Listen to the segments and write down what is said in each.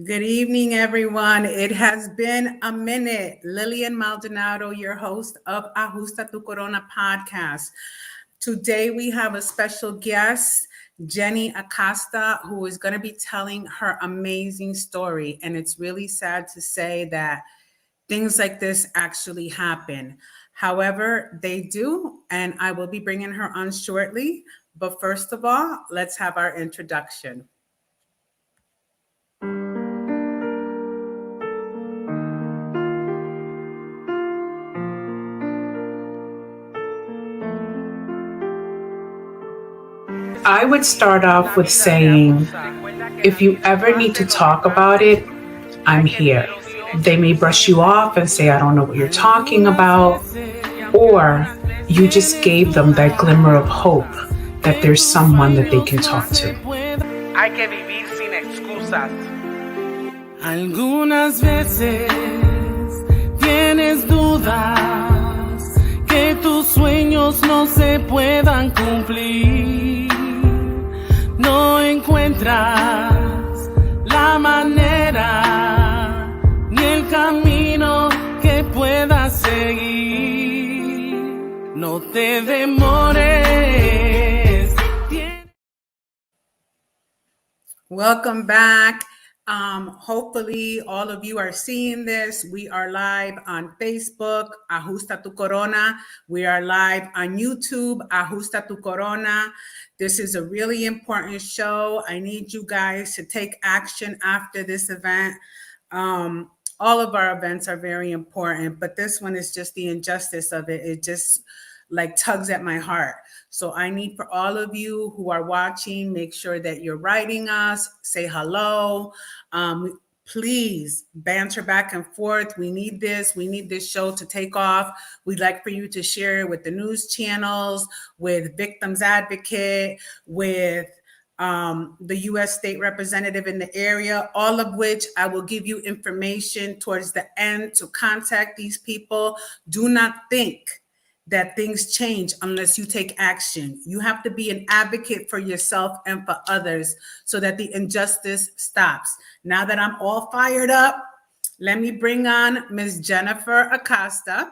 Good evening, everyone. It has been a minute. Lillian Maldonado, your host of Ajusta Tu Corona podcast. Today, we have a special guest, Jenny Acosta, who is going to be telling her amazing story. And it's really sad to say that things like this actually happen. However, they do, and I will be bringing her on shortly. But first of all, let's have our introduction. I would start off with saying, if you ever need to talk about it, I'm here. They may brush you off and say, I don't know what you're talking about, or you just gave them that glimmer of hope that there's someone that they can talk to. Hay que vivir sin excusas. Algunas veces tienes dudas que tus sueños no se puedan cumplir. No encuentras la manera ni el camino que puedas seguir. No te demores. Welcome back. Hopefully, all of you are seeing this. We are live on Facebook, Ajusta Tu Corona. We are live on YouTube, Ajusta Tu Corona. This is a really important show. I need you guys to take action after this event. All of our events are very important, but this one is just the injustice of it. It just like tugs at my heart. So I need for all of you who are watching, make sure that you're writing us, say hello. Please banter back and forth. We need this. We need this show to take off. We'd like for you to share it with the news channels, with Victims Advocate, with the U.S. State Representative in the area, all of which I will give you information towards the end to contact these people. Do not think that things change unless you take action. You have to be an advocate for yourself and for others so that the injustice stops. Now that I'm all fired up, let me bring on Ms. Jennifer Acosta.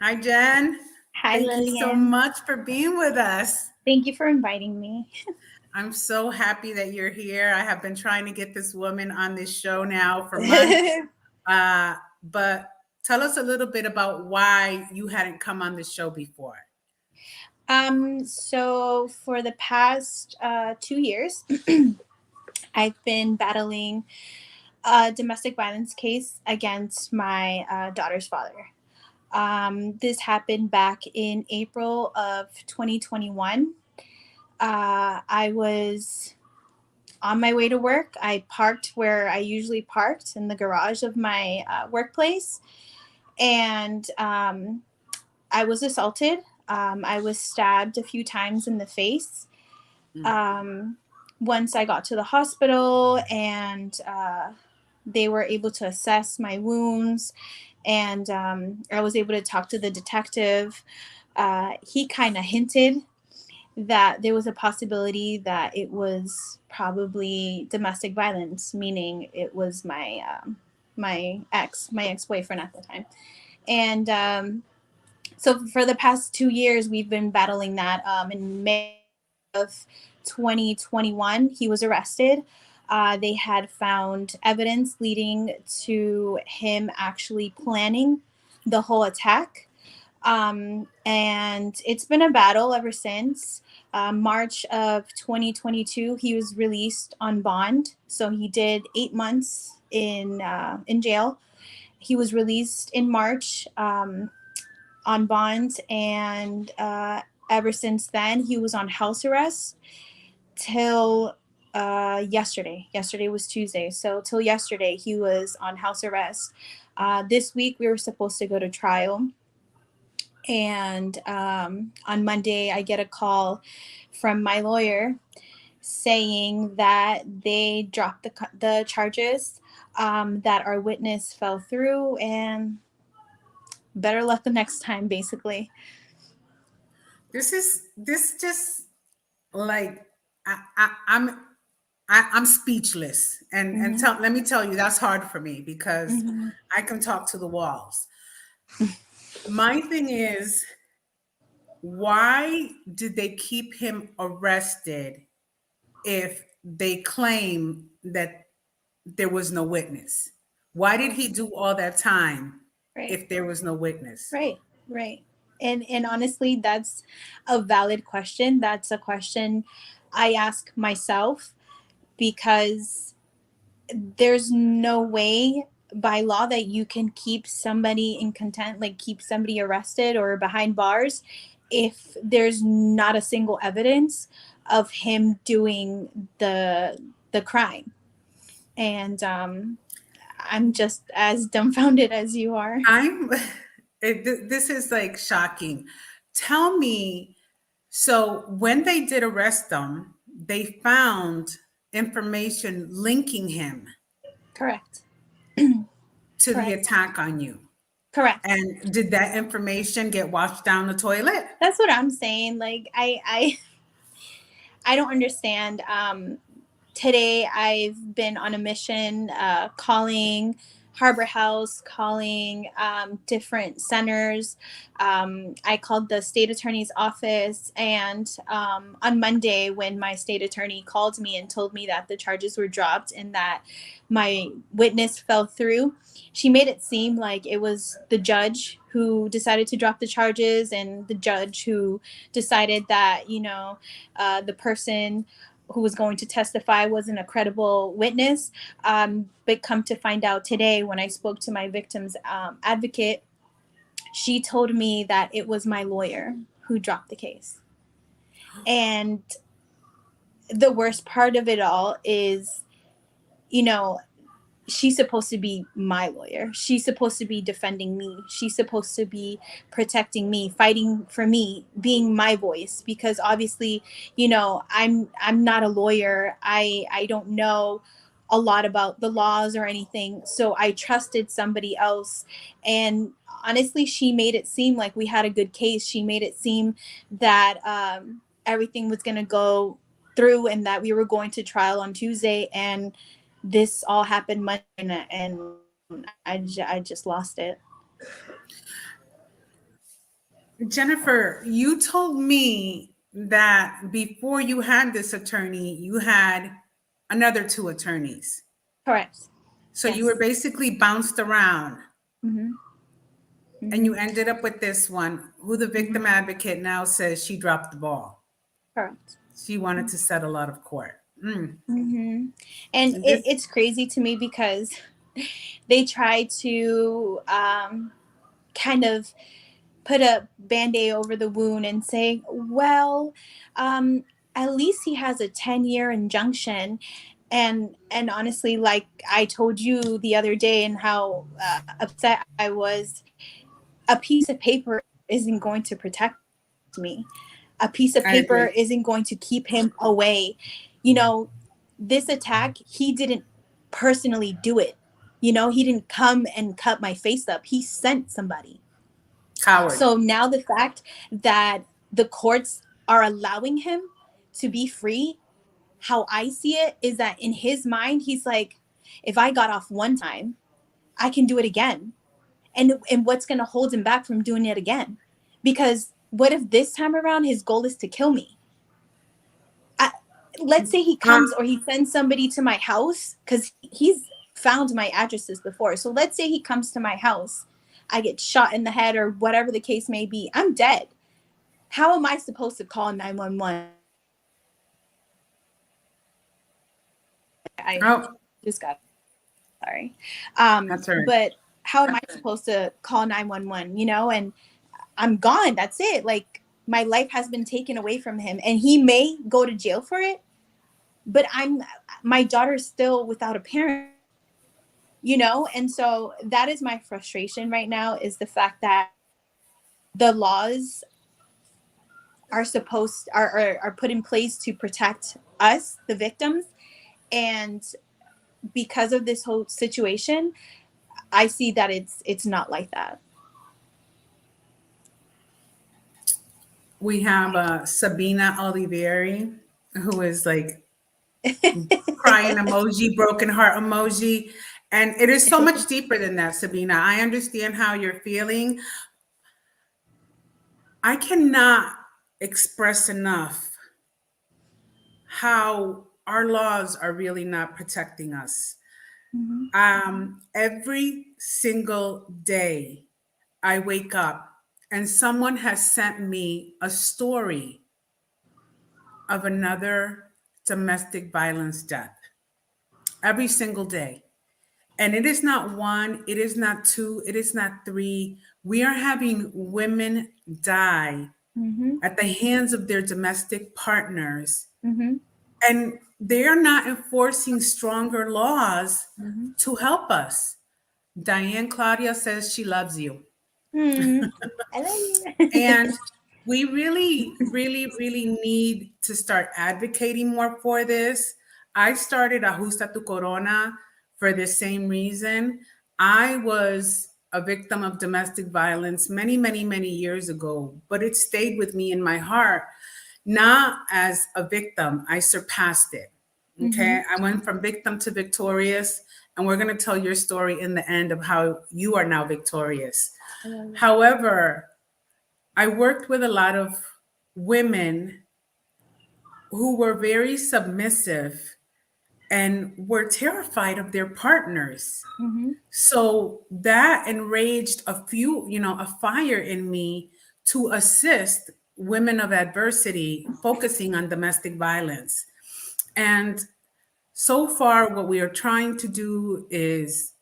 Hi, Jen. Hi, Lillian. Thank you so much for being with us. Thank you for inviting me. I'm so happy that you're here. I have been trying to get this woman on this show now for months. But tell us a little bit about why you hadn't come on the show before. So for the past 2 years, I've been battling a domestic violence case against my daughter's father. This happened back in April of 2021. I was on my way to work. I parked where I usually parked in the garage of my workplace. And I was assaulted. I was stabbed a few times in the face. Once I got to the hospital and they were able to assess my wounds, and I was able to talk to the detective, he kind of hinted that there was a possibility that it was probably domestic violence, meaning it was my ex-boyfriend at the time. And so for the past 2 years, we've been battling that. In May of 2021, he was arrested. They had found evidence leading to him actually planning the whole attack. And it's been a battle ever since. March of 2022, he was released on bond. So he did 8 months in jail. He was released in March on bond, and ever since then he was on house arrest till yesterday. Yesterday was Tuesday, so till yesterday he was on house arrest. This week we were supposed to go to trial, and on Monday I get a call from my lawyer saying that they dropped the charges, that our witness fell through, and better luck the next time, basically. This just like I'm I'm speechless. And Mhm. let me tell you, that's hard for me because Mhm. I can talk to the walls. My thing is, why did they keep him arrested if they claim that there was no witness? Why did he do all that time Right. if there was no witness? Right. Right. And honestly, that's a valid question. That's a question I ask myself because there's no way by law that you can keep somebody in contempt, like keep somebody arrested or behind bars, if there's not a single evidence of him doing the crime. And I'm just as dumbfounded as you are. I'm this is like shocking. Tell me, so when they did arrest them, they found information linking him Correct. to the Correct. attack on you. Correct. And did that information get washed down the toilet? That's what I'm saying. Like I don't understand. Today I've been on a mission, calling Harbor House, calling different centers. I called the state attorney's office, and on Monday, when my state attorney called me and told me that the charges were dropped and that my witness fell through, she made it seem like it was the judge who decided to drop the charges and the judge who decided that, the person who was going to testify wasn't a credible witness. But come to find out today, when I spoke to my victim's advocate, she told me that it was my lawyer who dropped the case. And the worst part of it all is, you know, she's supposed to be my lawyer. She's supposed to be defending me. She's supposed to be protecting me, fighting for me, being my voice, because obviously, I'm not a lawyer. I don't know a lot about the laws or anything. So I trusted somebody else, and honestly, she made it seem like we had a good case. She made it seem that everything was going to go through and that we were going to trial on Tuesday, and this all happened Monday, and I just lost it. Jennifer, you told me that before you had this attorney, you had another two attorneys. Correct. So you were Yes. basically bounced around Mm-hmm. and Mm-hmm. you ended up with this one, who the Mm-hmm. victim advocate now says she dropped the ball. Correct. She wanted to settle out of court. Mm-hmm. And And this, it's crazy to me because they try to kind of put a band-aid over the wound and say, well, um, at least he has a 10-year injunction. And honestly, like I told you the other day and how upset I was, a piece of paper isn't going to protect me. A piece of I paper agree. isn't going to keep him away. You know, this attack, he didn't personally do it. He didn't come and cut my face up. He sent somebody. Coward. So now the fact that the courts are allowing him to be free, how I see it is that in his mind, he's like, if I got off one time, I can do it again. And what's going to hold him back from doing it again? Because what if this time around his goal is to kill me? I, let's say he Uh, comes or he sends somebody to my house, because he's found my addresses before. So let's say he comes to my house, I get shot in the head or whatever the case may be. I'm dead. How am I supposed to call 911? I oh, just got sorry. that's all right. But how am I supposed to call 911, and I'm gone. That's it. Like my life has been taken away from him, and he may go to jail for it, but my daughter's still without a parent, and so that is my frustration right now, is the fact that the laws are put in place to protect us, the victims, and because of this whole situation, I see that it's not like that. We have Sabina Olivieri, who is like crying emoji, broken heart emoji. And it is so much deeper than that, Sabina. I understand how you're feeling. I cannot express enough how our laws are really not protecting us. Mhm. Every single day I wake up and someone has sent me a story of another domestic violence death. Every single day. And it is not one, it is not two, it is not three. We are having women die Mhm. at the hands of their domestic partners, Mhm. and they are not enforcing stronger laws Mhm. to help us. Diane Claudia says she loves you. Mm. I love you. And we really, really, really need to start advocating more for this. I started Ajusta Tu Corona for the same reason. I was a victim of domestic violence many, many, many years ago, but it stayed with me in my heart, not as a victim. I surpassed it. Mhm. Okay. I went from victim to victorious, and we're going to tell your story in the end of how you are now victorious. I love you. However, I worked with a lot of women who were very submissive and were terrified of their partners. Mhm. So that enraged a fire in me to assist women of adversity focusing on domestic violence. And so far, what we are trying to do is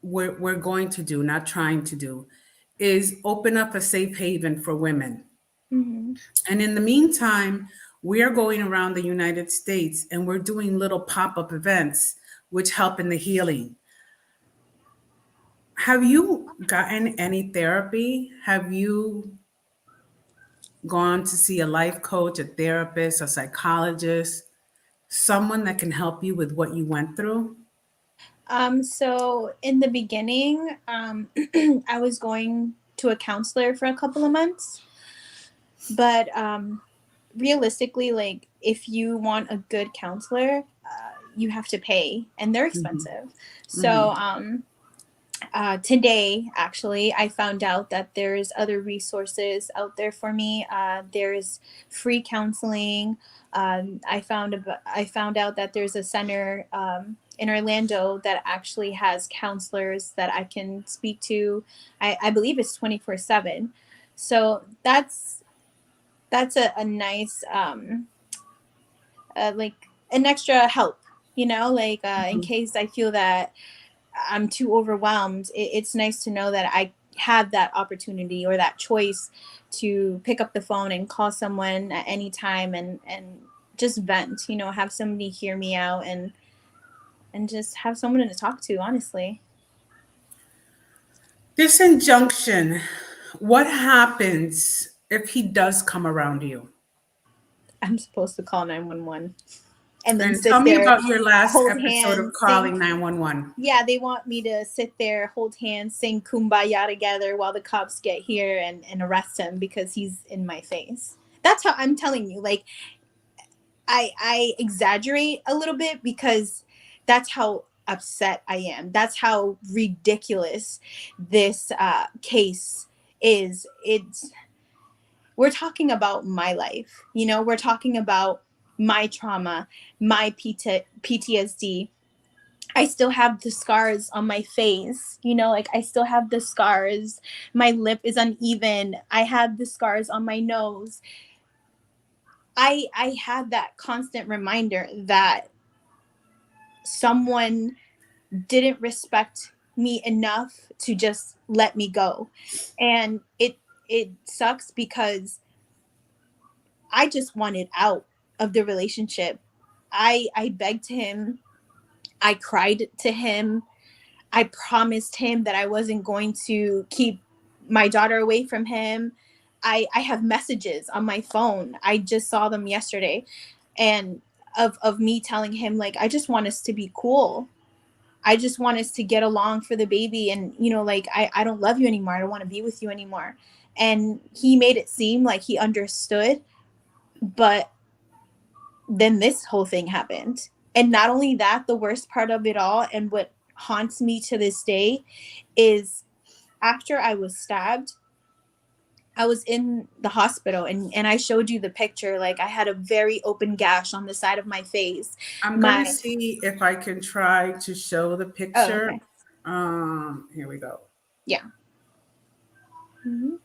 we're going to do, not trying to do, is open up a safe haven for women. Mhm. And in the meantime, we are going around the United States and we're doing little pop up events which help in the healing. Have you gotten any therapy? Have you gone to see a life coach, a therapist, a psychologist, someone that can help you with what you went through? So in the beginning, I was going to a counselor for a couple of months, but realistically, like if you want a good counselor, you have to pay, and they're Mhm, expensive. So mhm, today, actually, I found out that there's other resources out there for me. There's free counseling. I found out that there's a center in Orlando that actually has counselors that I can speak to. I believe it's 24/7. So that's a nice like an extra help, like in mhm. case I feel that I'm too overwhelmed. It's nice to know that I have that opportunity or that choice to pick up the phone and call someone at any time and just vent, have somebody hear me out and just have someone to talk to, honestly. This injunction, what happens if he does come around you? I'm supposed to call 911 and then And tell sit me there, about your last hold episode of hands, sing. calling 911. Yeah, they want me to sit there, hold hands, sing kumbaya together while the cops get here and arrest him because he's in my face. That's how I'm telling you. Like I exaggerate a little bit because that's how upset I am. That's how ridiculous this case is. It's We're talking about my life. We're talking about my trauma, my PTSD. I still have the scars on my face, like I still have the scars. My lip is uneven. I have the scars on my nose. I had that constant reminder that someone didn't respect me enough to just let me go. And it sucks because I just wanted out of the relationship. I begged him. I cried to him. I promised him that I wasn't going to keep my daughter away from him. I have messages on my phone. I just saw them yesterday, and of me telling him like I just want us to be cool. I just want us to get along for the baby, and like I don't love you anymore. I don't want to be with you anymore. And he made it seem like he understood, but then this whole thing happened. And not only that, the worst part of it all, and what haunts me to this day, is after I was stabbed, I was in the hospital, and I showed you the picture. Like, I had a very open gash on the side of my face. I'm gonna My see if I can try to show the Oh, picture. okay. Here we go. Yeah. Mm-hmm.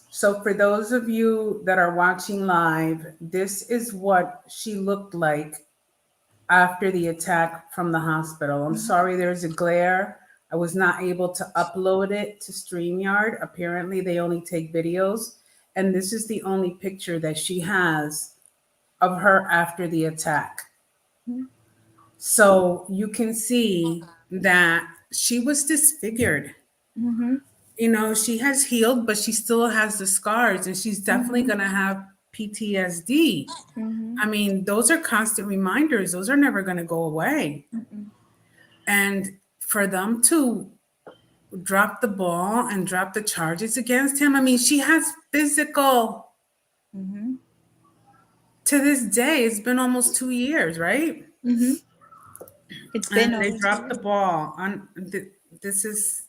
So for those of you that are watching live, this is what she looked like after the attack from the hospital. I'm sorry, there's a glare. I was not able to upload it to StreamYard. Apparently, they only take videos. And this is the only picture that she has of her after the attack. So you can see that she was disfigured. Mm-hmm. You know, she has healed, but she still has the scars, and she's definitely Mm-hmm. going to have PTSD. Mm-hmm. I mean, those are constant reminders, those are never going to go away. Mm-hmm. And for them to drop the ball and drop the charges against him, I mean, she has physical Mm-hmm. to this day. It's been almost 2 years, right? Mm-hmm. It's been And they over 2 dropped the years. ball on this is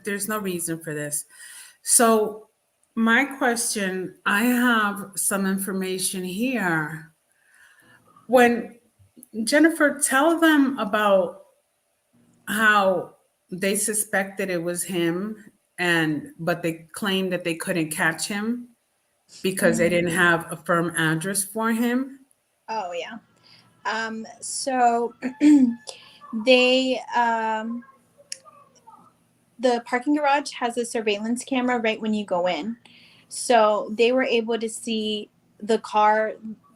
there's no reason for this. So my question, I have some information here. When Jennifer, tell them about how they suspected it was him, and but they claimed that they couldn't catch him because they Mm-hmm. didn't have a firm address for him. Oh yeah. So they the parking garage has a surveillance camera right when you go in. So they were able to see the car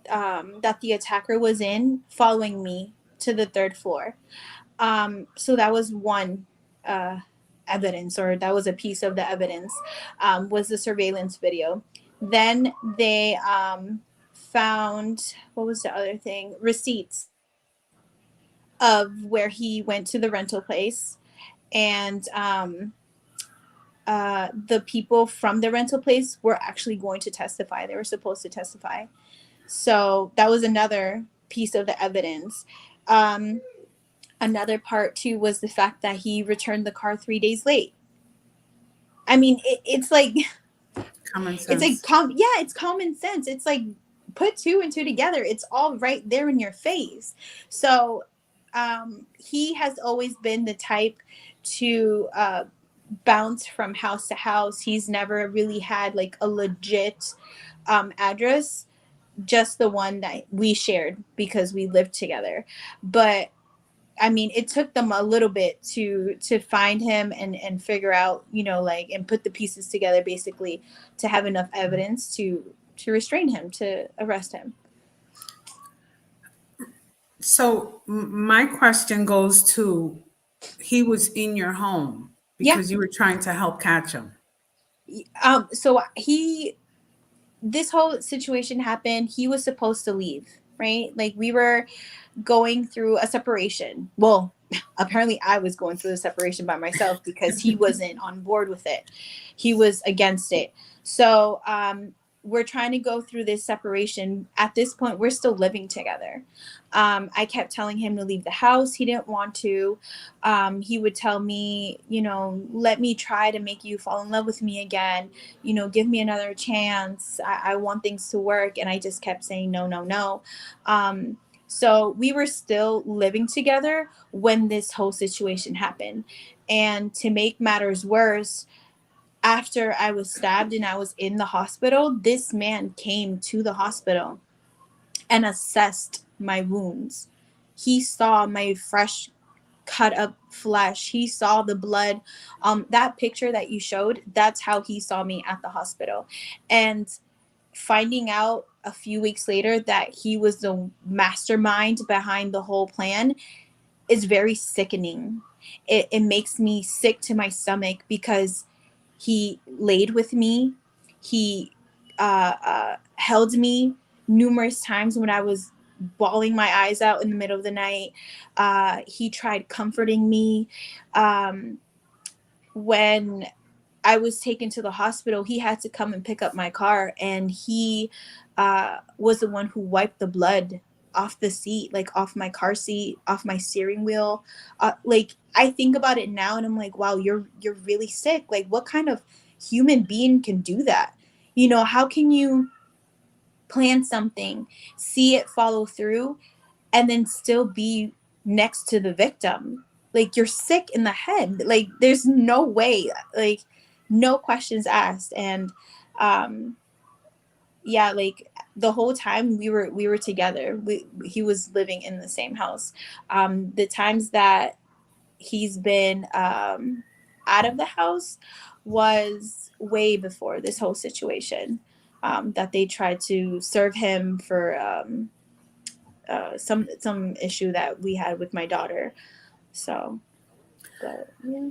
that the attacker was in following me to the third floor. So that was one uh, evidence, or that was a piece of the evidence, was the surveillance video. Then they found, what was the other thing? Receipts of where he went to the rental place. And the people from the rental place were actually going to testify. They were supposed to testify. So that was another piece of the evidence. Another part too was the fact that he returned the car 3 days late. I mean, it's like Common it's like sense. yeah, it's common sense. It's like put two and two together. It's all right there in your face. So he has always been the type to bounce from house to house. He's never really had like a legit address, just the one that we shared because we lived together. But I mean, it took them a little bit to find him and figure out, like, and put the pieces together basically to have enough evidence to restrain him, to arrest him. So my question goes to, he was in your home Yeah. because you were trying to help catch him. So this whole situation happened. He was supposed to leave, right? Like, we were going through a separation. Well, apparently I was going through the separation by myself because he wasn't on board with it. He was against it. So we're trying to go through this separation. At this point, we're still living together. I kept telling him to leave the house. He didn't want to. He would tell me, let me try to make you fall in love with me again. Give me another chance. I want things to work. And I just kept saying, no, no, no. So we were still living together when this whole situation happened. And to make matters worse, after I was stabbed and I was in the hospital, this man came to the hospital and assessed my wounds. He saw my fresh cut up flesh. He saw the blood. That picture that you showed, that's how he saw me at the hospital. And finding out a few weeks later that he was the mastermind behind the whole plan is very sickening. It makes me sick to my stomach because he laid with me. He held me numerous times when I was bawling my eyes out in the middle of the night. He tried comforting me. When I was taken to the hospital, he had to come and pick up my car, and he was the one who wiped the blood off the seat, like off my car seat, off my steering wheel. Like I think about it now, and I'm like, wow, you're really sick. Like, what kind of human being can do that? You know, how can you plan something, see it follow through, and then still be next to the victim? Like, you're sick in the head. Like, there's no way. Like, no questions asked. And yeah, like the whole time we were together. He was living in the same house. The times that he's been out of the house was way before this whole situation, that they tried to serve him for some issue that we had with my daughter. So, but yeah.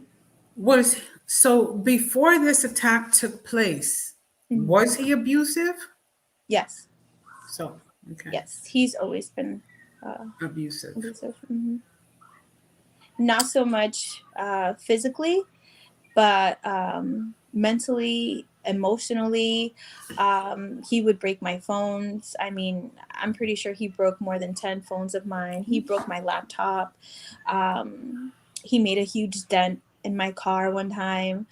Was so before this attack took place, Mhm. was he abusive? Yes, So, okay, yes, he's always been abusive. abusive. Not so much physically, but mentally, emotionally. He would break my phones. I mean, I'm pretty sure he broke more than 10 phones of mine. He broke my laptop. He made a huge dent in my car one time.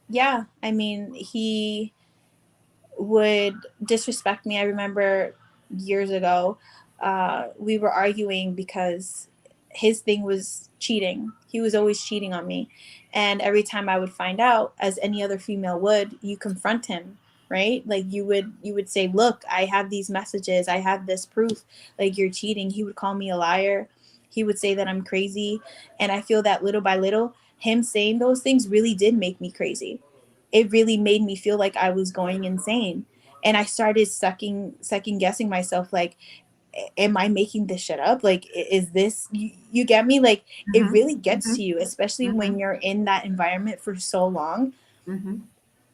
Yeah, I mean, he would disrespect me. I remember years ago, we were arguing because his thing was cheating. He was always cheating on me. And every time I would find out, as any other female would, you confront him, right? Like you would say, "Look, I have these messages. I have this proof. Like, you're cheating." He would call me a liar. He would say that I'm crazy. And I feel that little by little, him saying those things really did make me crazy. It really made me feel like I was going insane. And I started second guessing myself, like, am I making this shit up? Like, is this, you get me? Like, it Mm-hmm. really gets to Mm-hmm. you, especially when you're in that environment for so long. Mm-hmm.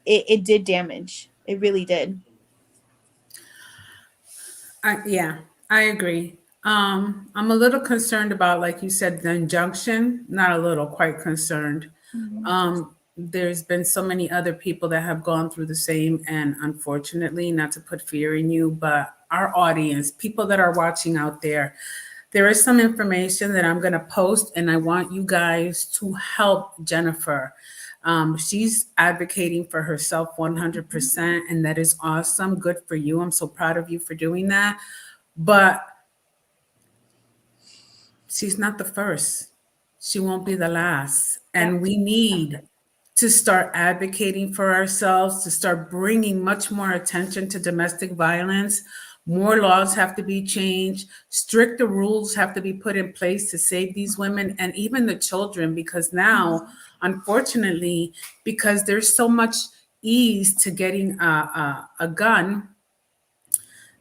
It did damage. It really did. Yeah, I agree. I'm a little concerned about, like you said, the injunction. Not a little, quite concerned. Mhm. There's been so many other people that have gone through the same, and unfortunately, not to put fear in you, but our audience, people that are watching out there is some information that I'm going to post, and I want you guys to help Jennifer. She's advocating for herself 100%, and that is awesome. Good for you. I'm so proud of you for doing that. But she's not the first. She won't be the last. Yeah. And we need to start advocating for ourselves, to start bringing much more attention to domestic violence. More laws have to be changed. Stricter rules have to be put in place to save these women and even the children, because now, unfortunately, because there's so much ease to getting a gun,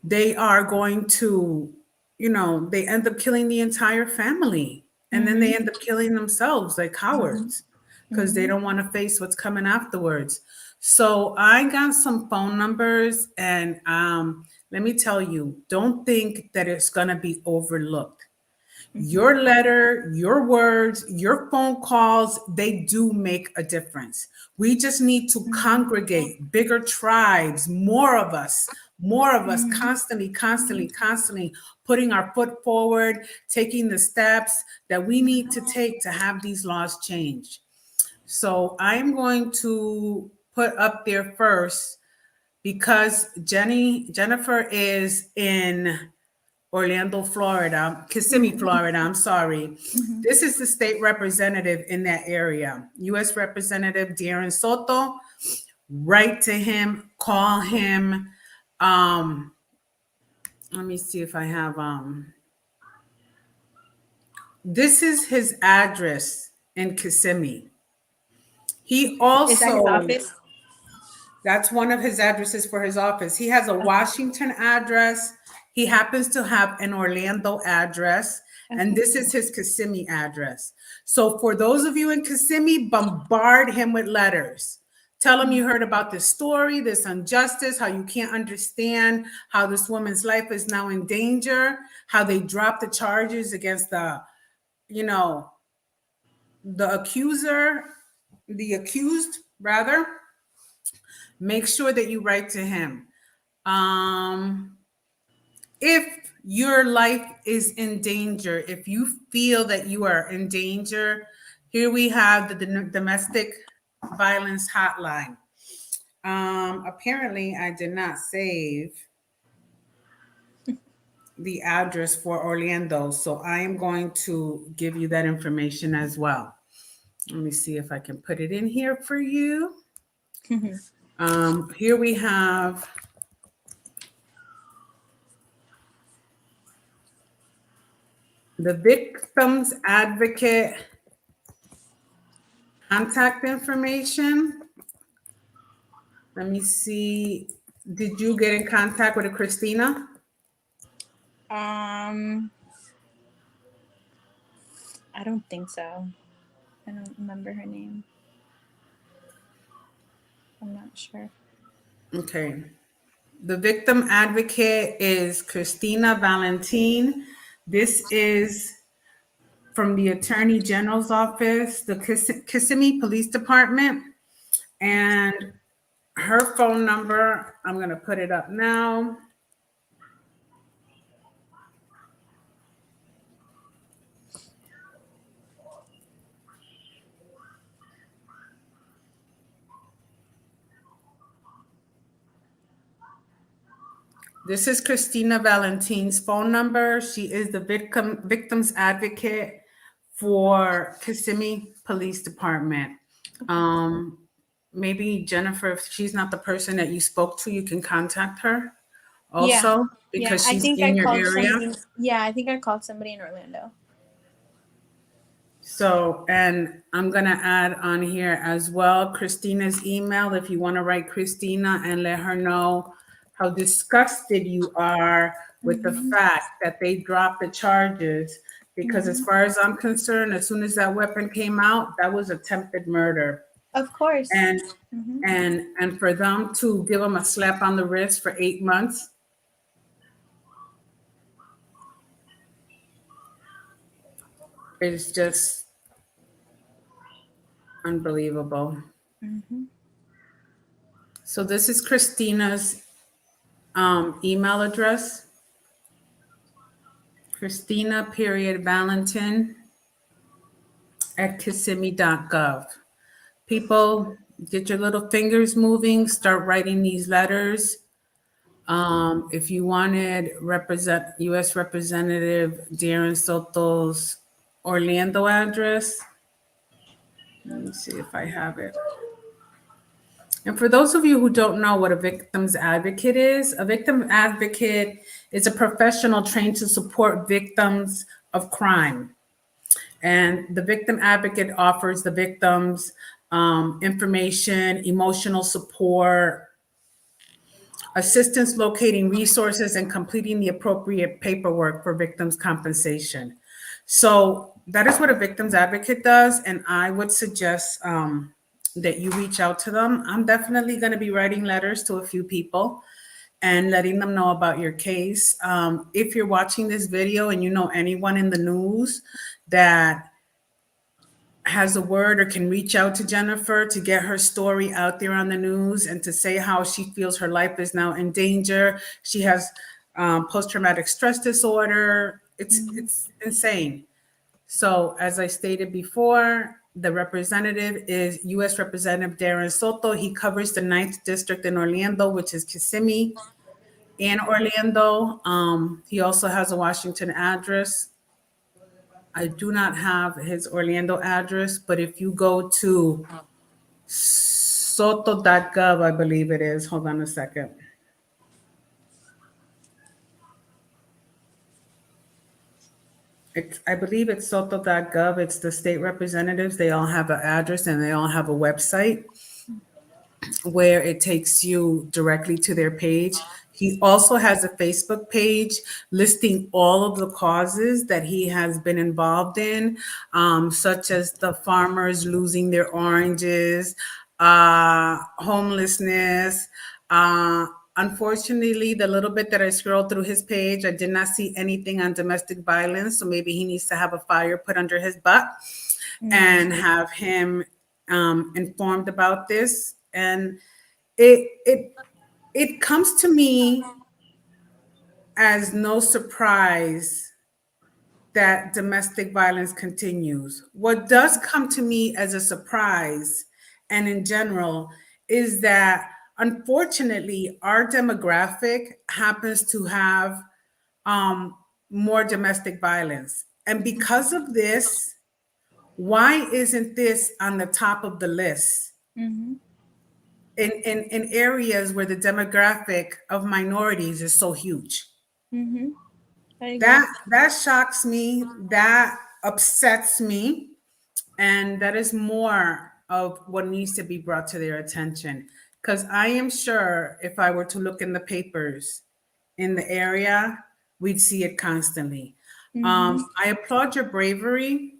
they are going to, they end up killing the entire family. And then they Mm-hmm. end up killing themselves like cowards because they Mm-hmm. don't want to face what's coming afterwards. So I got some phone numbers, and let me tell you, don't think that it's going to be overlooked. Mm-hmm. Your letter, your words, your phone calls, they do make a difference. We just need to Mm-hmm. congregate, bigger tribes, more of us Mm-hmm. constantly, constantly, constantly putting our foot forward, taking the steps that we need to take to have these laws change. So I'm going to put up there first, because Jennifer is in Orlando, Florida, Kissimmee, Florida. I'm sorry. Mm-hmm. This is the state representative in that area, U.S. Representative Darren Soto. Write to him, call him. Um, Let me see if I have. This is his address in Kissimmee. He Is that his also, office? that's one of his addresses for his office. He has a Okay. Washington address. He happens to have an Orlando address. And Okay. this is his Kissimmee address. So for those of you in Kissimmee, bombard him with letters. Tell him you heard about this story, this injustice, how you can't understand how this woman's life is now in danger, how they dropped the charges against the accuser. the accused rather, make sure that you write to him. If your life is in danger, if you feel that you are in danger, here we have the domestic violence hotline. Apparently, I did not save the address for Orlando, so I am going to give you that information as well. Let me see if I can put it in here for you. Here we have the victim's advocate contact information. Let me see. Did you get in contact with a Christina? I don't think so. I don't remember her name. I'm not sure. Okay. The victim advocate is Christina Valentin. This is from the Attorney General's office, the Kissimmee Police Department. And her phone number, I'm going to put it up now. This is Christina Valentin's phone number. She is the victim's advocate for Kissimmee Police Department. Maybe Jennifer, if she's not the person that you spoke to, you can contact her also because I she's think in I your called area. somebody. Yeah, I think I called somebody in Orlando. So, and I'm going to add on here as well Christina's email if you want to write Christina and let her know how disgusted you are with the fact that they dropped the charges. Because as far as I'm concerned, as soon as that weapon came out, that was attempted murder. Of course. And and for them to give them a slap on the wrist for 8 months, it's just unbelievable. So this is Christina's email address. Christina Valentin at kissimmee.gov. People, get your little fingers moving, start writing these letters. If you wanted U.S. Representative Darren Soto's Orlando address, let me see if I have it. And for those of you who don't know what a victim's advocate is, a victim advocate is a professional trained to support victims of crime. And the victim advocate offers the victims information, emotional support, assistance locating resources, and completing the appropriate paperwork for victims' compensation. So that is what a victim's advocate does. And I would suggest that you reach out to them. I'm definitely going to be writing letters to a few people and letting them know about your case. If you're watching this video and you know anyone in the news that has a word or can reach out to Jennifer to get her story out there on the news and to say how she feels her life is now in danger. She has post-traumatic stress disorder. It's insane. So as I stated before, the representative is U.S. Representative Darren Soto. He covers the 9th District in Orlando, which is Kissimmee and Orlando. He also has a Washington address. I do not have his Orlando address, but if you go to soto.gov, I believe it is. Hold on a second. I believe it's soto.gov. It's the state representatives. They all have an address and they all have a website where it takes you directly to their page. He also has a Facebook page listing all of the causes that he has been involved in, such as the farmers losing their oranges, homelessness. Unfortunately, the little bit that I scrolled through his page, I did not see anything on domestic violence. So maybe he needs to have a fire put under his butt and have him informed about this, and it it it comes to me as no surprise that domestic violence continues. What does come to me as a surprise, and in general, is that unfortunately our demographic happens to have um, more domestic violence. And because of this, why isn't this on the top of the list Mm-hmm. in areas where the demographic of minorities is so huge? Mm-hmm. I agree. That shocks me. That upsets me, and that is more of what needs to be brought to their attention. Because I am sure if I were to look in the papers in the area, we'd see it constantly. Mm-hmm. I applaud your bravery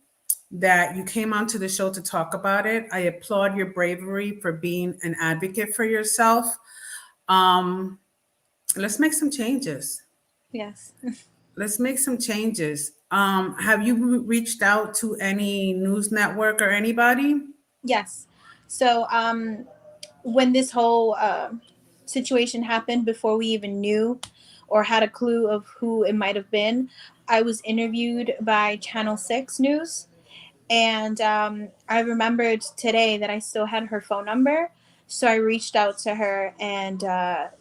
that you came onto the show to talk about it. I applaud your bravery for being an advocate for yourself. Um, let's make some changes. Yes. Let's make some changes. Have you reached out to any news network or anybody? Yes. So when this whole situation happened, before we even knew or had a clue of who it might have been, I was interviewed by Channel 6 News. And I remembered today that I still had her phone number. So I reached out to her, and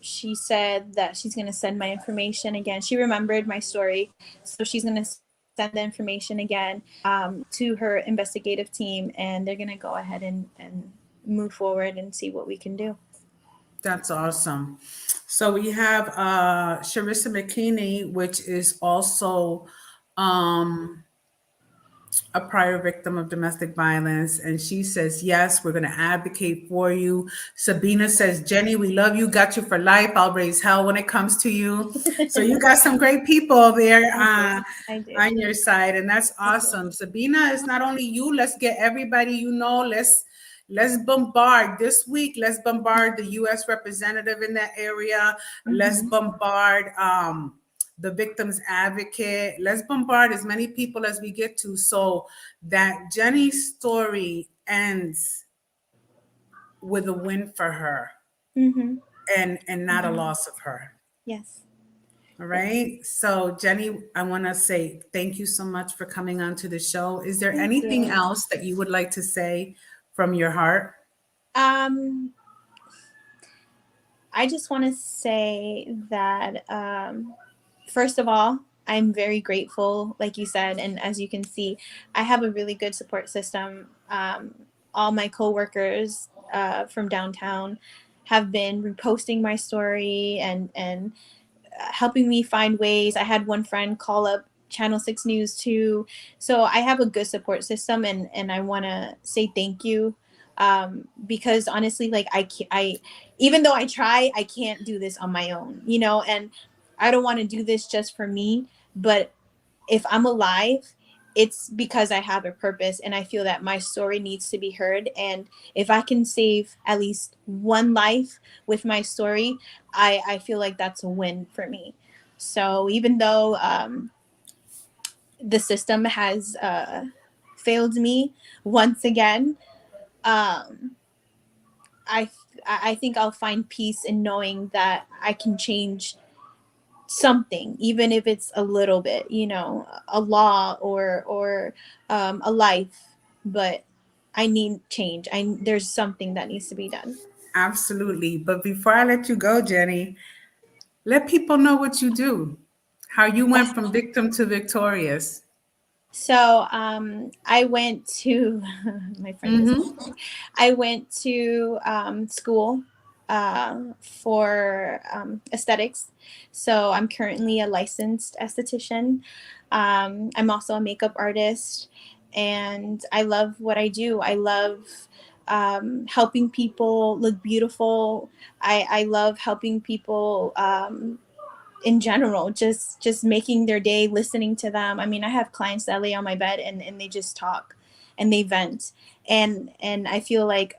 she said that she's going to send my information again. She remembered my story. So she's going to send the information again to her investigative team, and they're going to go ahead and move forward and see what we can do. That's awesome. So we have Sharissa McKinney, which is also um, a prior victim of domestic violence. And she says, yes, we're going to advocate for you. Sabina says, Jenny, we love you, got you for life. I'll raise hell when it comes to you. So you got some great people there I do. on your side. And that's I do. awesome. Sabina, it's not only you. Let's get everybody, let's bombard this week. Let's bombard the U.S. representative in that area. Let's Mm-hmm. bombard the victim's advocate. Let's bombard as many people as we get to, so that Jenny's story ends with a win for her Mm-hmm. and not a loss of her. Yes. All Yes. right. So Jenny, I want to say thank you so much for coming on to the show. Is there Thank anything you. else that you would like to say from your heart? Um, I just want to say that, first of all, I'm very grateful, like you said, and as you can see, I have a really good support system. All my coworkers from downtown have been reposting my story and helping me find ways. I had one friend call up Channel 6 News too. So I have a good support system, and I want to say thank you, because honestly, like I even though I try, I can't do this on my own, and I don't want to do this just for me, but if I'm alive, it's because I have a purpose, and I feel that my story needs to be heard. And if I can save at least one life with my story, I feel like that's a win for me. So even though the system has failed me once again, um, I, I think I'll find peace in knowing that I can change something, even if it's a little bit, a law or a life. But I need change. There's something that needs to be done. Absolutely. But before I let you go, Jenny, let people know what you do, how you went from victim to victorious. So I went to my friend is Mm-hmm. I went to school for aesthetics. So I'm currently a licensed esthetician. I'm also a makeup artist, and I love what I do. I love helping people look beautiful. I love helping people in general, just making their day, listening to them. I mean, I have clients that lay on my bed and they just talk and they vent, and I feel like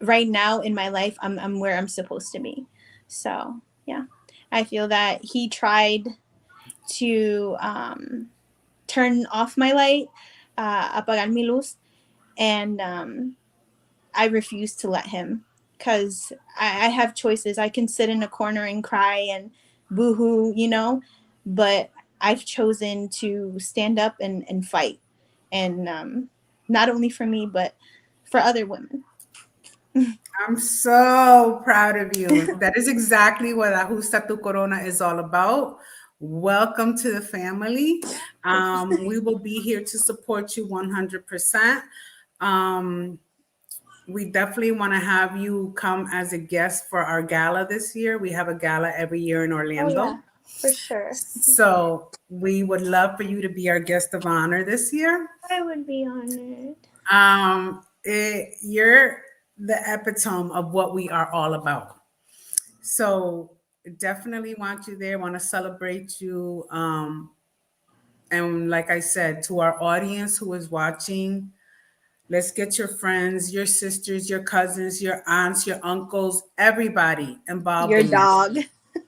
right now in my life, I'm where I'm supposed to be. So yeah, I feel that he tried to turn off my light, apagar mi luz, and I refuse to let him, because I have choices. I can sit in a corner and cry and boo-hoo, but I've chosen to stand up and fight. And not only for me, but for other women. I'm so proud of you. That is exactly what Ajusta Tu Corona is all about. Welcome to the family. We will be here to support you 100%. We definitely want to have you come as a guest for our gala this year. We have a gala every year in Oh, yeah, Orlando. for sure. So we would love for you to be our guest of honor this year. I would be honored. You're the epitome of what we are all about. So definitely want you there, want to celebrate you. And like I said, to our audience who is watching, let's get your friends, your sisters, your cousins, your aunts, your uncles, everybody involved Your in this. dog.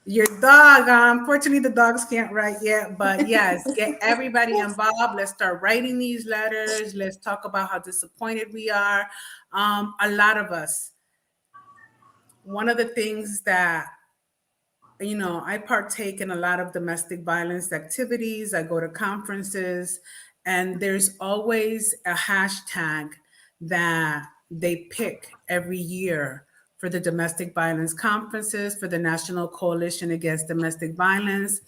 Your dog, unfortunately, the dogs can't write yet, but yes, get everybody involved. Let's start writing these letters. Let's talk about how disappointed we are. A lot of us, one of the things that, I partake in a lot of domestic violence activities. I go to conferences, and there's always a hashtag that they pick every year for the domestic violence conferences, for the National Coalition Against Domestic Violence.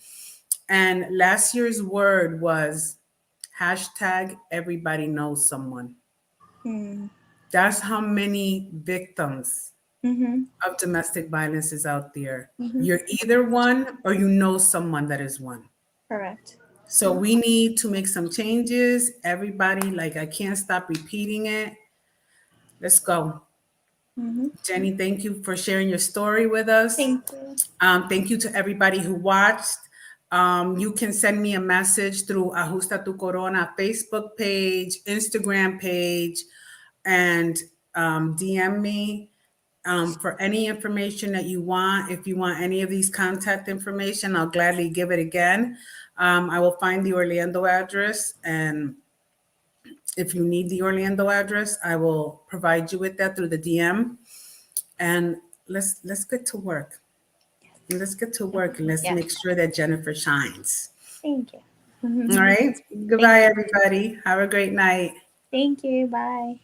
And last year's word was hashtag everybody knows someone. Hmm. That's how many victims Mm-hmm. of domestic violence is out there. Mm-hmm. You're either one or you know someone that is one. Correct. So we need to make some changes. Everybody, like, I can't stop repeating it. Let's go. Mm-hmm. Jenny, thank you for sharing your story with us. Thank you. Thank you to everybody who watched. You can send me a message through Ajusta Tu Corona Facebook page, Instagram page, and DM me for any information that you want. If you want any of these contact information, I'll gladly give it again. I will find the Orlando address, and if you need the Orlando address, I will provide you with that through the DM. And let's get to work. Let's get to work, and let's Yeah. make sure that Jennifer shines. Thank you. All right. Goodbye, everybody. Have a great night. Thank you. Bye.